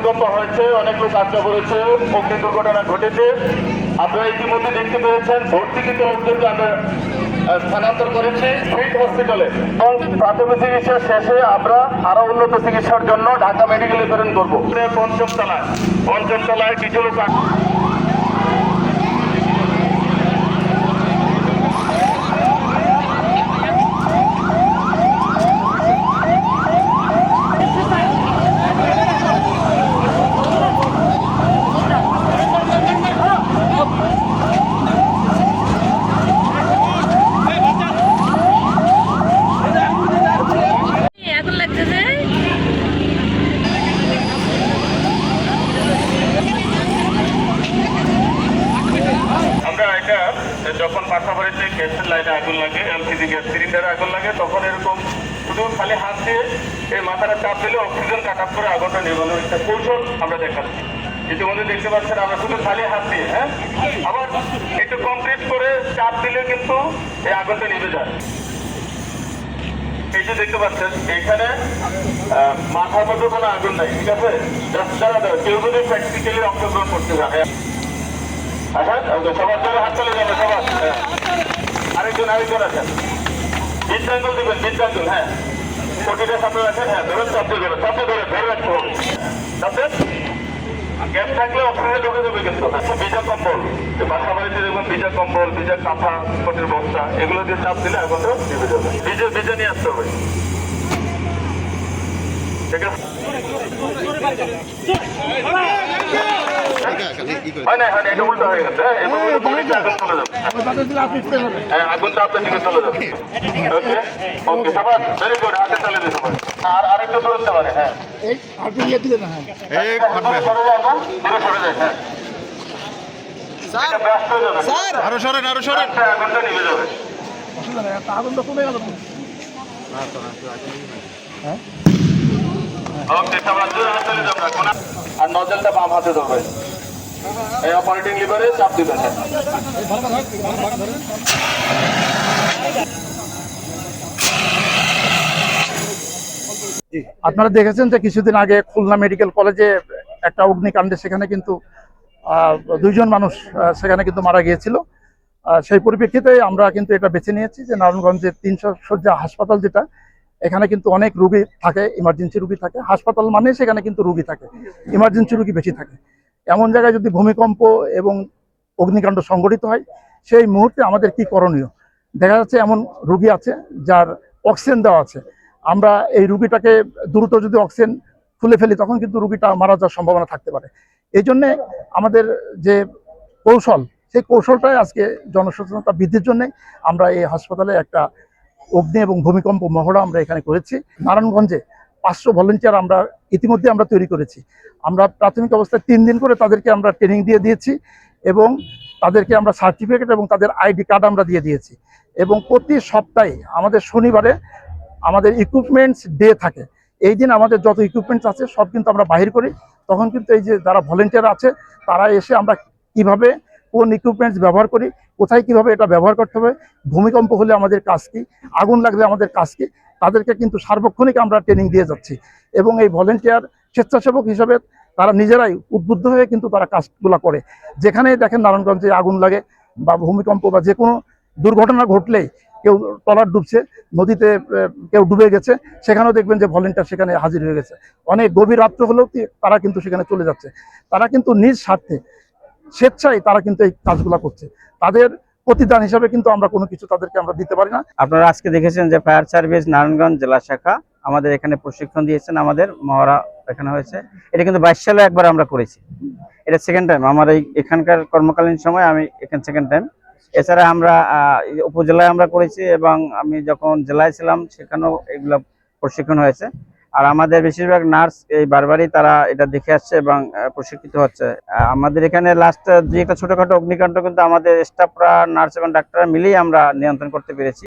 ভূমিকম্প হয়েছে, অনেক লোক আটকা পড়েছে, অগ্নি দুর্ঘটনা ঘটেছে। আপনারা ইতিমধ্যে দেখতে পেয়েছেন ভর্তিকৃত লোকদেরকে আমরা স্থানান্তর করেছি ফিল্ড হসপিটালে, এবং প্রাথমিক চিকিৎসা শেষে আমরা আরো উন্নত চিকিৎসার জন্য ঢাকা মেডিকেলে প্রেরণ করবো। পঞ্চম তলায় কিছু লোক যখন পাশাপাশি গ্যাসের লাইনে আগুন লাগে, এলপিজি গ্যাস সিলিন্ডারে আগুন লাগে, তখন এরকম শুধু খালি হাত দিয়ে এই মাথাটা চাপ দিলে অক্সিজেন কাট আপ করে আগুনটা নির্বাচন একটা কৌশল আমরা দেখাচ্ছি। ইতিমধ্যে দেখতে পাচ্ছেন আমরা শুধু খালি হাত দিয়ে, হ্যাঁ, আবার একটু কমপ্লিট করে চাপ দিলে কিন্তু এই আগুনটা নিভে যায়। এই যে দেখতে পাচ্ছেন এইখানে মাথার মধ্যে কোনো আগুন নাই, ঠিক আছে? যারা কেউ যদি প্র্যাকটিক্যালি অংশগ্রহণ করতে চায়, সবার জন্য হাত চলে যাবে, সবার আরেকজন আছেন, বৃদ্ধাঙ্গুল দিবেন, বৃদ্ধাঙ্গুল, হ্যাঁ, কোটিটা সামনে রাখেন, হ্যাঁ, ধরে চাপতে ধরে ধরে রাখতে হবে। তারপরে গ্যাস থাকলে অক্সিজেন ঢুকে দেবে, কিন্তু ভিজা কম্বল, বাসা বাড়িতে দেখবেন ভিজা কম্বল, ভিজা কাঁথা, কোটির বস্তা, এগুলো দিয়ে চাপ দিলে আগুনটা নিভে যাবে। ভিজে নিয়ে আসতে হবে, ঠিক আছে? এটা উল্টো হয়ে গেছে, আগুনটা আপনার দিকে চলে যাবে। ওকে ওকে, সবার ভেরি গুড, হাতে চালে দিতে পারে, আর আরেকটু দূরতে পারে, হ্যাঁ, সরে যায়, হ্যাঁ, আরো সরেন, আগুনটা নিভে যাবে। আগুনটা কমে গেল, ওকে, সবার হাত চালিয়ে যাবে, আর নজলটা বাম হাতে ধরবে, এই অপারেটিং লিভারে চাপ দিবেন। আপনারা দেখেছেন যে কিছুদিন আগে খুলনা মেডিকেল কলেজে একটা অগ্নিকাণ্ডে সেখানে কিন্তু 2 জন মানুষ সেখানে কিন্তু মারা গিয়েছিল। সেই পরিপ্রেক্ষিতে আমরা কিন্তু এটা বেছে নিয়েছি যে নারায়ণগঞ্জের 300 শয্যা হাসপাতাল, যেটা এখানে কিন্তু অনেক রোগী থাকে, ইমার্জেন্সি রোগী থাকে। হাসপাতাল মানে সেখানে কিন্তু রোগী থাকে, ইমার্জেন্সি রোগী বেশি থাকে। এমন জায়গায় যদি ভূমিকম্প এবং অগ্নিকাণ্ড সংঘটিত হয়, সেই মুহূর্তে আমাদের কি করণীয়? দেখা যাচ্ছে এমন রোগী আছে যার অক্সিজেন দেওয়া আছে, আমরা এই রোগীটাকে দ্রুত যদি অক্সিজেন খুলে ফেলি, তখন কিন্তু রোগীটা মারা যাওয়ার সম্ভাবনা থাকতে পারে। এই জন্যে আমাদের যে কৌশল, সেই কৌশলটাই আজকে জনসচেতনতা বৃদ্ধির জন্য আমরা এই হাসপাতালে একটা অগ্নি এবং ভূমিকম্প মহড়া আমরা এখানে করেছি। নারায়ণগঞ্জে 500 ভলেন্টিয়ার আমরা ইতিমধ্যে আমরা তৈরি করেছি। আমরা প্রাথমিক অবস্থায় 3 দিন করে তাদেরকে আমরা ট্রেনিং দিয়ে দিয়েছি, এবং তাদেরকে আমরা সার্টিফিকেট এবং তাদের আইডি কার্ড আমরা দিয়ে দিয়েছি। এবং প্রতি সপ্তাহে আমাদের শনিবারে আমাদের ইকুইপমেন্টস ডে থাকে। এই দিন আমাদের যত ইকুইপমেন্টস আছে সব কিন্তু আমরা বাহির করি। তখন কিন্তু এই যে যারা ভলেন্টিয়ার আছে তারা এসে আমরা কিভাবে কোন ইকুইপমেন্টস ব্যবহার করি, কোথায় কিভাবে এটা ব্যবহার করতে হবে, ভূমিকম্প হলে আমাদের কাজ কি, আগুন লাগলে আমাদের কাজ কি, তাদেরকে কিন্তু সার্বক্ষণিক আমরা ট্রেনিং দিয়ে যাচ্ছি। এবং এই ভলেন্টিয়ার স্বেচ্ছাসেবক হিসাবে তারা নিজেরাই উদ্বুদ্ধ হয়ে কিন্তু তারা কাজগুলো করে। যেখানেই দেখেন নারায়ণগঞ্জে আগুন লাগে বা ভূমিকম্প বা যে কোনো দুর্ঘটনা ঘটলেই, কেউ ট্রলার ডুবছে, নদীতে কেউ ডুবে গেছে, সেখানেও দেখবেন যে ভলেন্টিয়ার সেখানে হাজির হয়ে গেছে। অনেক গভীর রাত্রে হলেও তারা কিন্তু সেখানে চলে যাচ্ছে। তারা কিন্তু নিজ স্বার্থে, স্বেচ্ছায় তারা কিন্তু এই কাজগুলো করছে। তাদের প্রতিদান হিসাবে কিন্তু আমরা কোনো কিছু তাদেরকে আমরা দিতে পারি না। আপনারা আজকে দেখেছেন যে ফায়ার সার্ভিস নারায়ণগঞ্জ জেলা শাখা আমাদের এখানে প্রশিক্ষণ দিয়েছেন, আমাদের মহড়া এখানে হয়েছে। এটা কিন্তু 22 সালে একবার আমরা করেছি, এটা সেকেন্ড টাইম আমার এখানকার কর্মকালীন সময়, আমি এখানে সেকেন্ড টাইম। এছাড়া আমরা উপজেলায় আমরা করেছি, এবং আমি যখন জেলায় ছিলাম সেখানেও এগুলো প্রশিক্ষণ হয়েছে। আর আমাদের বেশিরভাগ নার্স এই বারবারই তারা এটা দেখে আসছে এবং প্রশিক্ষিত হচ্ছে। আমাদের এখানে লাস্ট যে একটা ছোটখাটো অগ্নিকাণ্ড কিন্তু আমাদের স্টাফরা, নার্স এবং ডাক্তাররা মিলেই আমরা নিয়ন্ত্রণ করতে পেরেছি।